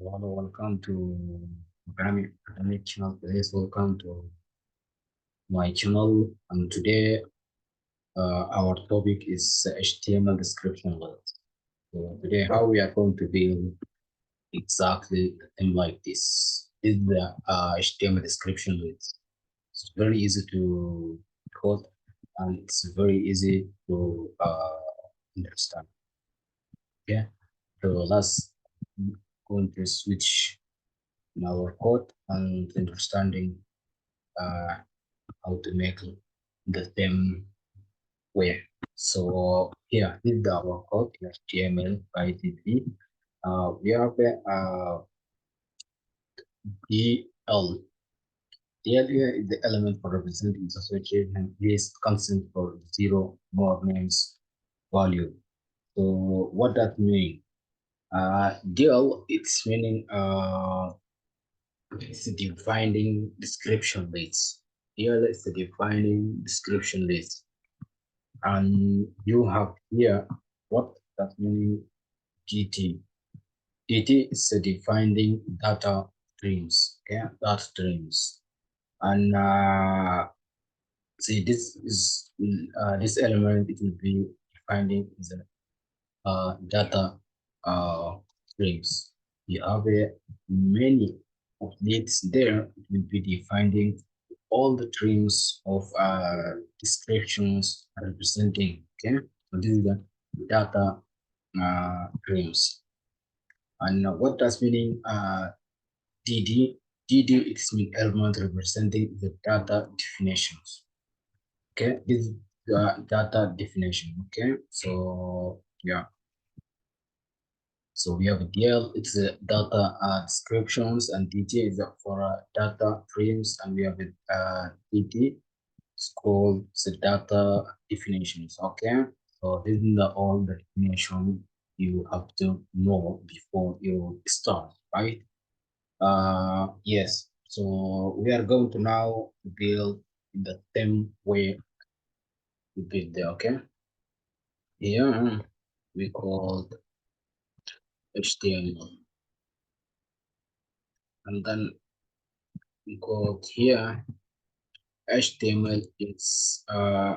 Hello, welcome to programming academic channel. Please welcome to my channel. And today, our topic is HTML description list. So today, how we are going to build exactly a thing like this is the HTML description list. It's very easy to code and it's very easy to understand. Okay, so let's going to switch in our code and understanding uh, how to make the theme where. So here is our code HTML by DB. We have a DL. DL here is the element for representing the association and is constant for zero more names value. So what that mean? DL it's meaning it's defining description list. DL is the defining description list. And you have here what that meaning GT. GT is defining data streams, okay, data streams. And see this is this element it will be defining the data streams. You have many of these there. It will be defining all the streams of descriptions representing. Okay, so this is the data streams. And what does meaning DD? DD is mean element representing the data definitions. Okay, this is the data definition. Okay, so yeah. So we have DL, it's the data descriptions, and DT is for data frames, and we have DT, it's called the data definitions. Okay, so this is all the definition you have to know before you start, right? Yes. So we are going to now build the theme way we build there. Okay, here we called HTML, and then we called here HTML is a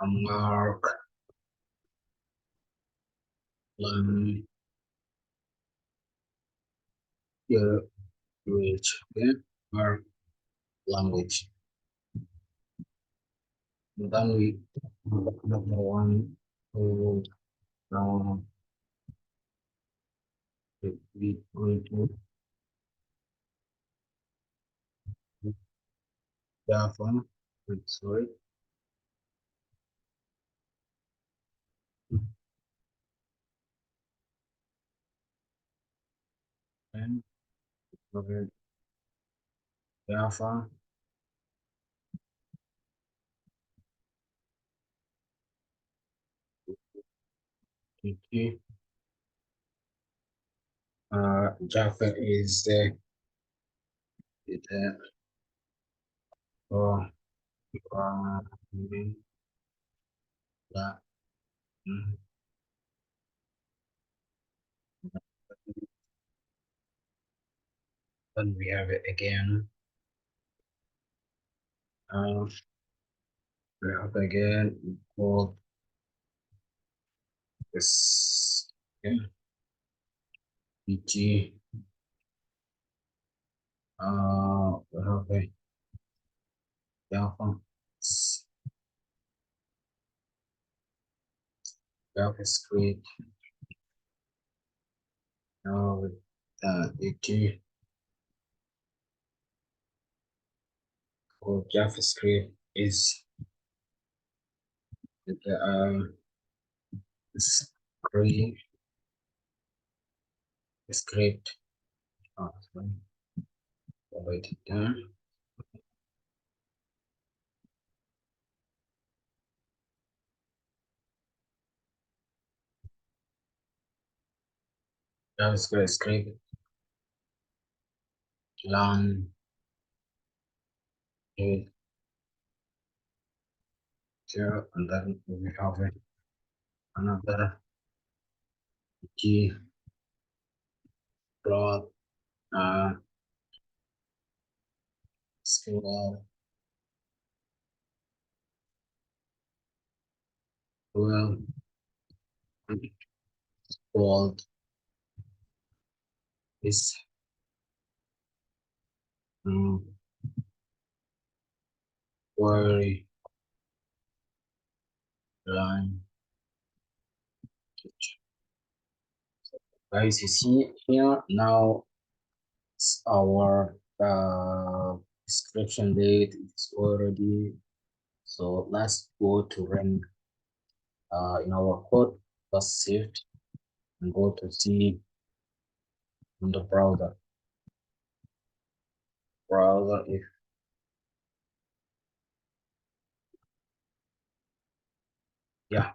mark language, okay? Mark language. And then we number one to now we going to Java. Wait, sorry. And okay, Java. Okay. Java is the uh, uh, that, mm, then we have it again. Uh, we have again called this. Okay. PG. We have a Java. JavaScript. Now with PG for JavaScript is the screen script. Sorry, write it down. JavaScript script learn it here, and then we have another key plot, uh, scroll, well, called is um, query line. Guys, you see here now it's our description date is already. So let's go to run in our code, just saved and go to see in the browser if yeah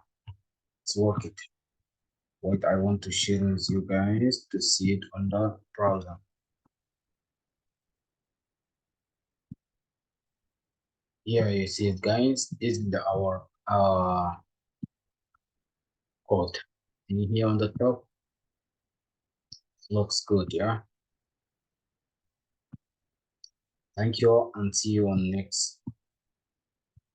it's working. What I want to share with you guys to see it on the browser. Here you see it guys, this is our code. See here on the top, looks good, yeah. Thank you and see you on next